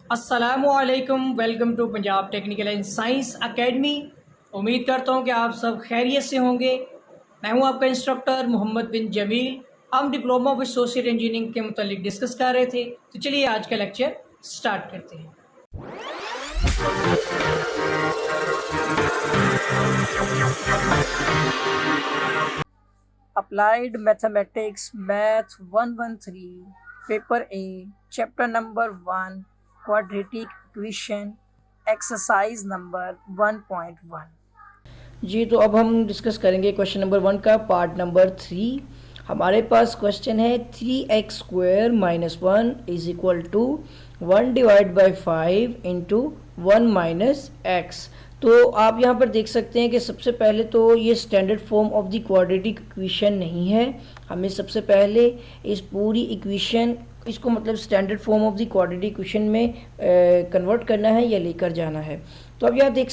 अस्सलामुअलैकुम, welcome to Punjab technical and science academy. उम्मीद करता हूँ कि आप सब खैरियत से होंगे। मैं हूँ आपका इंस्ट्रक्टर मोहम्मद बिन जमील। हम डिप्लोमा विद एसोसिएट इंजीनियरिंग के मुतालिक डिस्कस कर रहे थे, तो चलिए आज का लेक्चर स्टार्ट करते हैं। Applied mathematics math 113 paper A, chapter number 1, quadratic equation, exercise number 1.1। जी, तो अब हम डिस्कस करेंगे क्वेश्चन नंबर 1 का पार्ट नंबर 3। हमारे पास क्वेश्चन है 3x² - 1 is equal to 1 divide by 5 into 1 - x। तो आप यहाँ पर देख सकते हैं कि सबसे पहले तो ये standard form of the quadratic equation नहीं है। हमें सबसे पहले इस पूरी इक्वेशन इसको मतलब standard form of the quadratic equation में कन्वर्ट करना है या लेकर जाना है। तो अब यहाँ देख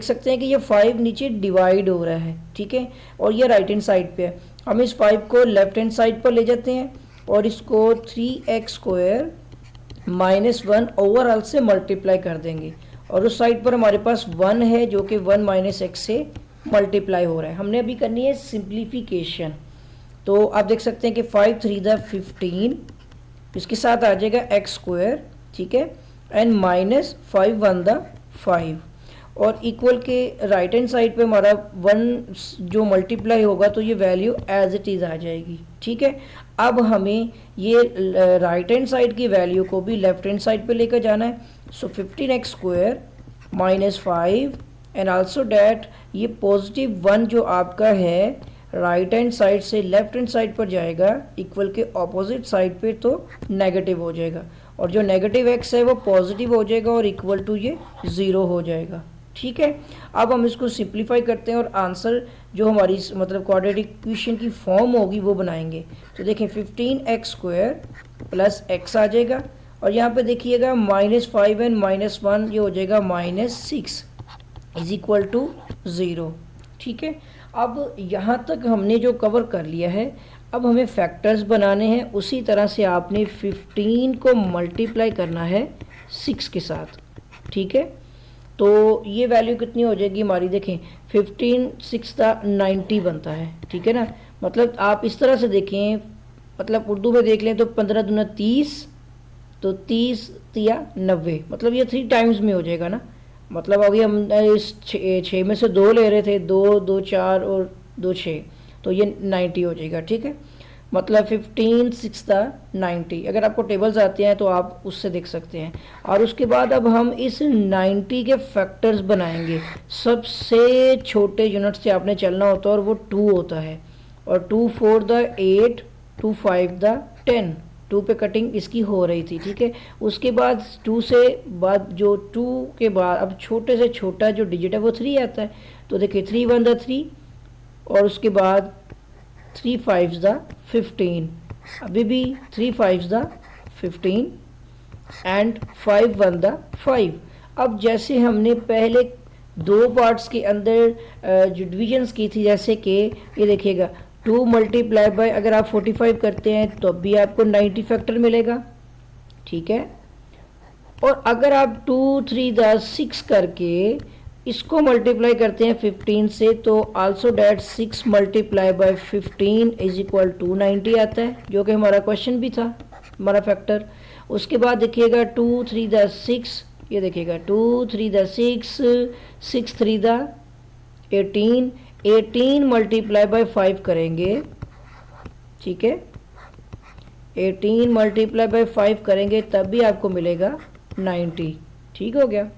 सकते हैं कि ये 5 नीचे डिवाइड हो रहा है, ठीक है, और ये राइट हैंड साइड पे है। हम इस 5 को लेफ्ट हैंड साइड पर ले जाते हैं और इसको 3x² - 1 ओवरऑल से मल्टीप्लाई कर देंगे, और उस साइड पर हमारे पास 1 है जो कि 1 - x से मल्टीप्लाई हो रहा है। हमने अभी करनी है सिंप्लीफिकेशन। तो आप देख सकते हैं कि 5 3 द 15, इसके साथ आ जाएगा x², ठीक है, एंड -5 1 द 5, और इक्वल के राइट हैंड साइड पे हमारा 1 जो मल्टीप्लाई होगा तो ये वैल्यू एज इट इज़ आ जाएगी, ठीक है। अब हमें ये राइट हैंड साइड की वैल्यू को भी लेफ्ट हैंड साइड पे लेकर जाना है। सो 15x² - 5 एंड आल्सो डैट ये पॉजिटिव 1 जो आपका है राइट हैंड साइड से लेफ्ट हैंड साइड पर जाएगा, इक्वल के ऑपोजिट साइड पे तो नेगेटिव हो जाएगा, और जो नेगेटिव x है वो पॉजिटिव हो जाएगा और इक्वल टू ये 0 हो जाएगा, ठीक है। अब हम इसको सिंप्लीफाई करते हैं और आंसर जो हमारी मतलब क्वाड्रेटिक इक्वेशन की फॉर्म होगी वो बनाएंगे। तो देखें 15x² + x आ जाएगा, और यहाँ पे देखिएगा -5 एंड -1 ये हो जाएगा -6 इज इक्वल टू 0, ठीक है। अब यहाँ तक हमने जो कवर कर लिया है, अब हमें फैक्टर्स बनाने हैं। उसी तरह से आपने 15 को मल्टीप्लाई करना है 6 के साथ, ठीक है। तो ये वैल्यू कितनी हो जाएगी हमारी, देखें 15 6 90 बनता है, ठीक है ना। मतलब आप इस तरह से देखें, मतलब उर्दू में देख लें तो 15 दूना 30, तो 30 तिया 90, मतलब ये 3 टाइम्स में हो जाएगा ना। मतलब अभी हम इस 6 में से 2 ले रहे थे, 2 2 4 और 2 6, तो ये 90 हो जाएगा, ठीक है। मतलब 15 6 90, अगर आपको टेबल्स आते हैं तो आप उससे देख सकते हैं। और उसके बाद अब हम इस 90 के फैक्टर्स बनाएंगे। सबसे छोटे यूनिट से आपने चलना होता है और वो 2 होता है, और 2 4 द 8, 2 5 द 10, 2 पे कटिंग इसकी हो रही थी, ठीक है। उसके बाद 2 से बाद जो 2 के बाद अब छोटे से छोटा जो डिजिट है वो 3 आता है। तो देखिए 3 1 द 3, और उसके बाद 3 5 द 15, अभी भी 3 5 द 15 एंड 5 1 द 5। अब जैसे हमने पहले 2 पार्ट्स के अंदर जो डिविजन्स की थी, जैसे कि ये देखिएगा 2 मल्टीप्लाई बाय, अगर आप 45 करते हैं तो भी आपको 90 फैक्टर मिलेगा, ठीक है। और अगर आप 2 3 द 6 करके इसको मल्टीप्लाई करते हैं 15 से, तो also that 6 multiply by 15 is equal to 90 आता है, जो कि हमारा क्वेश्चन भी था हमारा फैक्टर। उसके बाद देखिएगा 2 3 द 6, ये देखिएगा 2 3 द 6, 6 3 द 18, 18 मल्टीप्लाई बाय 5 करेंगे, ठीक है, 18 मल्टीप्लाई बाय 5 करेंगे तब भी आपको मिलेगा 90, ठीक हो गया।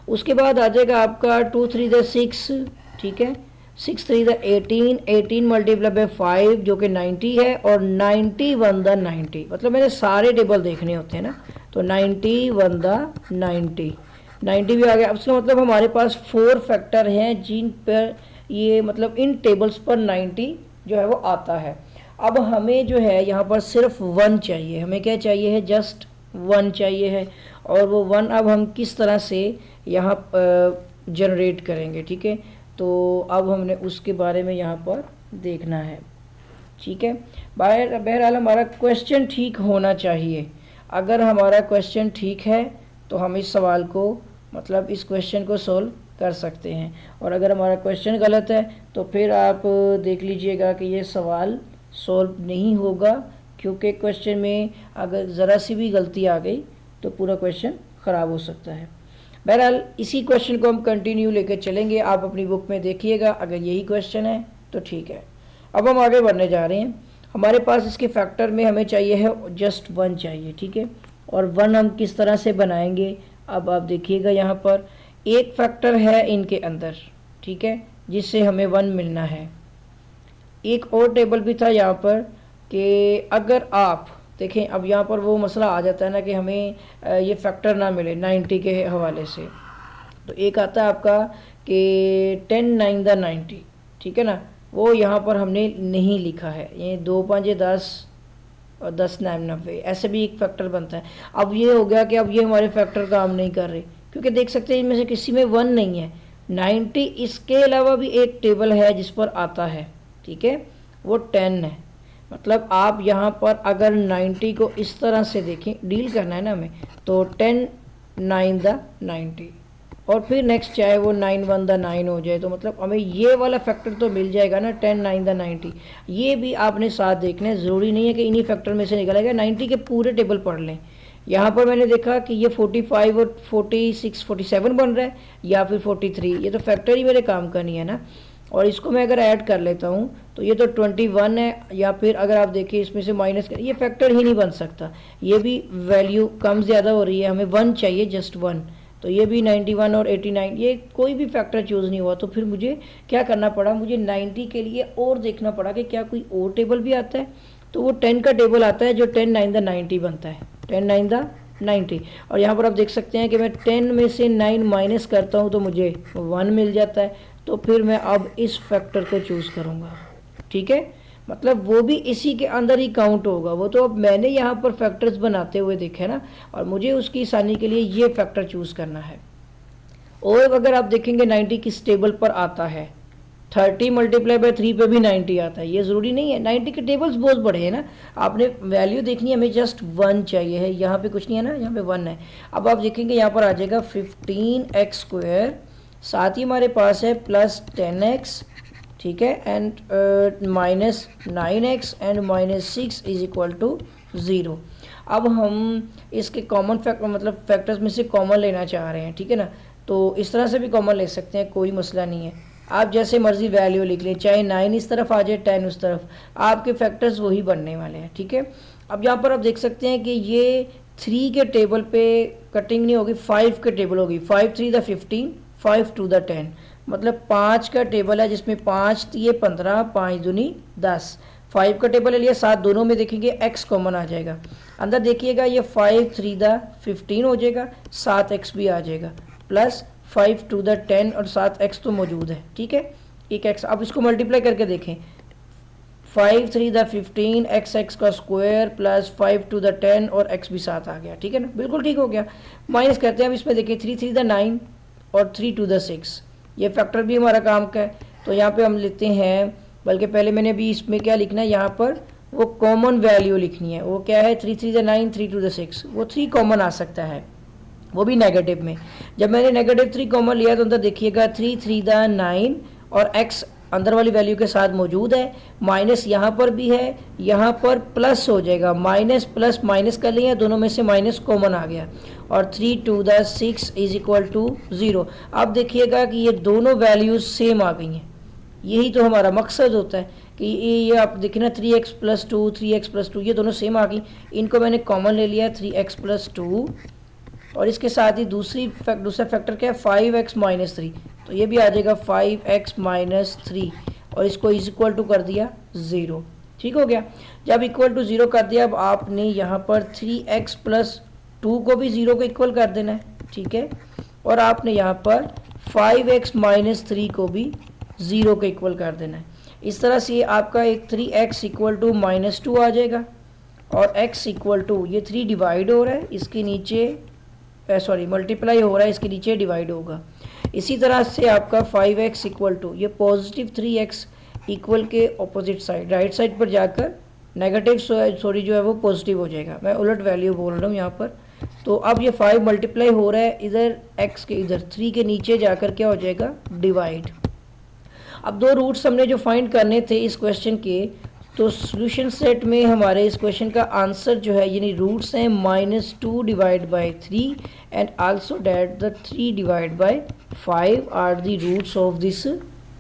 उसके बाद आ जाएगा आपका 2 3 द 6, ठीक है, 6 3 द 18, 18 मल्टीप्लाई बाय 5 जो कि 90 है, और 91 द 90, मतलब मैंने सारे टेबल देखने होते हैं ना, तो 91 द 90 भी आ गया। उसका मतलब हमारे पास 4 फैक्टर हैं जिन पर ये मतलब इन टेबल्स पर 90 जो है वो आता है। अब हमें जो है यहाँ पर सिर्फ 1 चाहिए, हमें क्या चाहिए है, जस्ट 1 चाहिए है, और वो 1 अब हम किस तरह से यहाँ जनरेट करेंगे, ठीक है। तो अब हमने उसके बारे में यहाँ पर देखना है, ठीक है। बहरहाल हमारा क्वेश्चन ठीक होना चाहिए। अगर हमारा क्वेश्चन ठीक है तो हम इस सवाल को मतलब इस क्वेश्चन को सोल्व कर सकते हैं। और अगर हमारा क्वेश्चन गलत है तो फिर आप देख लीजिएगा कि ये सवाल सोल्व नहीं होगा, क्योंकि क्वेश्चन में अगर ज़रा सी भी गलती आ गई तो पूरा क्वेश्चन ख़राब हो सकता है। बहरहाल इसी क्वेश्चन को हम कंटिन्यू लेकर चलेंगे, आप अपनी बुक में देखिएगा, अगर यही क्वेश्चन है तो ठीक है। अब हम आगे बढ़ने जा रहे हैं। हमारे पास इसके फैक्टर में हमें चाहिए है जस्ट 1 चाहिए, ठीक है। और 1 हम किस तरह से बनाएंगे, अब आप देखिएगा यहाँ पर एक फैक्टर है इनके अंदर, ठीक है, जिससे हमें 1 मिलना है। एक और टेबल भी था यहाँ पर कि अगर आप देखें, अब यहाँ पर वो मसला आ जाता है ना कि हमें ये फैक्टर ना मिले 90 के हवाले से, तो एक आता है आपका कि 10 9 द 90, ठीक है ना, वो यहाँ पर हमने नहीं लिखा है। ये 2 5 10 और 10 9 90, ऐसे भी एक फैक्टर बनता है। अब ये हो गया कि अब ये हमारे फैक्टर काम नहीं कर रहे, क्योंकि देख सकते हैं इनमें से किसी में 1 नहीं है। 90 इसके अलावा भी एक टेबल है जिस पर आता है, ठीक है, वो 10 है। मतलब आप यहाँ पर अगर 90 को इस तरह से देखें, डील करना है ना हमें, तो 10 9 द 90 और फिर नेक्स्ट चाहे वो 9 1 द 9 हो जाए, तो मतलब हमें ये वाला फैक्टर तो मिल जाएगा ना, 10 9 द 90। ये भी आपने साथ देखना है, ज़रूरी नहीं है कि इन्हीं फैक्टर में से निकलेगा। 90 के पूरे टेबल पढ़ लें। यहाँ पर मैंने देखा कि ये 45 और 46 47 बन रहा है, या फिर 43, ये तो फैक्टर ही मेरे काम का नहीं है ना। और इसको मैं अगर ऐड कर लेता हूँ तो ये तो 21 है, या फिर अगर आप देखिए इसमें से माइनस कर, ये फैक्टर ही नहीं बन सकता। ये भी वैल्यू कम ज़्यादा हो रही है, हमें 1 चाहिए, जस्ट 1। तो ये भी 91 और 89, ये कोई भी फैक्टर चूज़ नहीं हुआ। तो फिर मुझे क्या करना पड़ा, मुझे 90 के लिए और देखना पड़ा कि क्या कोई और टेबल भी आता है। तो वो 10 का टेबल आता है जो 10 9 द 90 बनता है, 10 9 द 90। और यहाँ पर आप देख सकते हैं कि मैं 10 में से 9 माइनस करता हूँ तो मुझे 1 मिल जाता है। तो फिर मैं अब इस फैक्टर को चूज़ करूँगा, ठीक है, मतलब वो भी इसी के अंदर ही काउंट होगा। वो तो अब मैंने यहाँ पर फैक्टर्स बनाते हुए देखे ना, और मुझे उसकी आसानी के लिए ये फैक्टर चूज़ करना है। और अगर आप देखेंगे 90 किस टेबल पर आता है, 30 मल्टीप्लाई बाय 3 पे भी 90 आता है। ये ज़रूरी नहीं है, 90 के टेबल्स बहुत बड़े हैं ना, आपने वैल्यू देखनी है, हमें जस्ट 1 चाहिए है। यहाँ पे कुछ नहीं है ना, यहाँ पे 1 है। अब आप देखेंगे यहाँ पर आ जाएगा 15x², साथ ही हमारे पास है प्लस 10x, ठीक है, and minus 9x and minus 6 is equal to 0। अब हम इसके कॉमन फैक्टर मतलब फैक्टर्स में से कॉमन लेना चाह रहे हैं, ठीक है ना, तो इस तरह से भी कॉमन ले सकते हैं, कोई मसला नहीं है। आप जैसे मर्जी वैल्यू लिख लें, चाहे 9 इस तरफ आ जाए 10 उस तरफ, आपके फैक्टर्स वही बनने वाले हैं, ठीक है। अब यहाँ पर आप देख सकते हैं कि ये 3 के टेबल पे कटिंग नहीं होगी, 5 के टेबल होगी। 5 3 द 15, 5 2 द 10, मतलब 5 का टेबल है जिसमें 5 3 15, 5 दूनी 10। 5 का टेबल है लिया, साथ दोनों में देखेंगे x कॉमन आ जाएगा। अंदर देखिएगा ये 5 3 द 15 हो जाएगा, साथ x भी आ जाएगा, प्लस 5 2 द 10 और साथ x तो मौजूद है, ठीक है, एक x। अब इसको मल्टीप्लाई करके देखें, 5 3 द 15 x का स्क्वायर प्लस 5 2 द 10 और x भी साथ आ गया, ठीक है ना, बिल्कुल ठीक हो गया। माइनस करते हैं अब इसमें, देखिए 3 3 द 9 और 3 2 द 6, ये फैक्टर भी हमारा काम का है। तो यहाँ पे हम लिखते हैं, बल्कि पहले मैंने भी इसमें क्या लिखना है, यहाँ पर वो कॉमन वैल्यू लिखनी है। वो क्या है, 3 3 द 9 3 2 द 6, वो 3 कॉमन आ सकता है, वो भी नेगेटिव में। जब मैंने नेगेटिव 3 कॉमन लिया तो अंदर देखिएगा 3 3 द 9 और x अंदर वाली वैल्यू के साथ मौजूद है, माइनस यहाँ पर भी है, यहाँ पर प्लस हो जाएगा, माइनस प्लस माइनस कर लिया, दोनों में से माइनस कॉमन आ गया, और 3 2 द 6 इज इक्वल टू 0। अब देखिएगा कि ये दोनों वैल्यूज सेम आ गई हैं। यही तो हमारा मकसद होता है कि ये आप देखें ना, 3x प्लस 2 3x प्लस 2, ये दोनों सेम आ गई, इनको मैंने कॉमन ले लिया 3x प्लस 2, और इसके साथ ही दूसरा फैक्टर क्या है, 5x माइनस 3, तो ये भी आ जाएगा 5x माइनस 3, और इसको इज इक्वल टू कर दिया 0, ठीक हो गया। जब इक्वल टू 0 कर दिया, अब आपने यहाँ पर 3x प्लस 2 को भी 0 को इक्वल कर देना है, ठीक है, और आपने यहाँ पर 5x माइनस 3 को भी 0 को इक्वल कर देना है। इस तरह से आपका एक 3x इक्वल टू माइनस 2 आ जाएगा, और x इक्वल टू, ये 3 डिवाइड हो रहा है, इसके नीचे मल्टीप्लाई हो रहा है, इसके नीचे डिवाइड होगा। इसी तरह से आपका 5x इक्वल टू, ये पॉजिटिव 3x इक्वल के ऑपोजिट साइड, राइट साइड पर जाकर नेगेटिव जो है वो पॉजिटिव हो जाएगा। मैं उलट वैल्यू बोल रहा हूँ यहाँ पर, तो अब ये 5 मल्टीप्लाई हो रहा है इधर x के इधर 3 के नीचे जाकर क्या हो जाएगा डिवाइड। अब दो रूट्स हमने जो फाइंड करने थे इस क्वेश्चन के, तो सॉल्यूशन सेट में हमारे इस क्वेश्चन का आंसर जो है यानी रूट्स हैं -2 divide by 3 and also that the 3 divide by 5 are the roots of this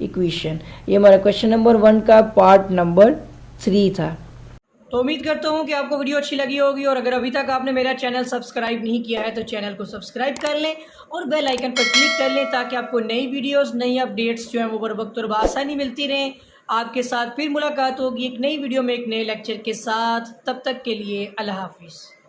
equation. ये हमारा क्वेश्चन नंबर 1 का पार्ट नंबर 3 था। तो उम्मीद करता हूँ कि आपको वीडियो अच्छी लगी होगी, और अगर अभी तक आपने मेरा चैनल सब्सक्राइब नहीं किया है तो चैनल को सब्सक्राइब कर लें और बेल आइकन पर क्लिक कर लें ताकि आपको नई वीडियोस नई अपडेट्स जो हैं वो बर वक्त और बआसानी मिलती रहें। आपके साथ फिर मुलाकात होगी एक नई वीडियो में एक नए लेक्चर के साथ। तब तक के लिए अल्लाह हाफिज़।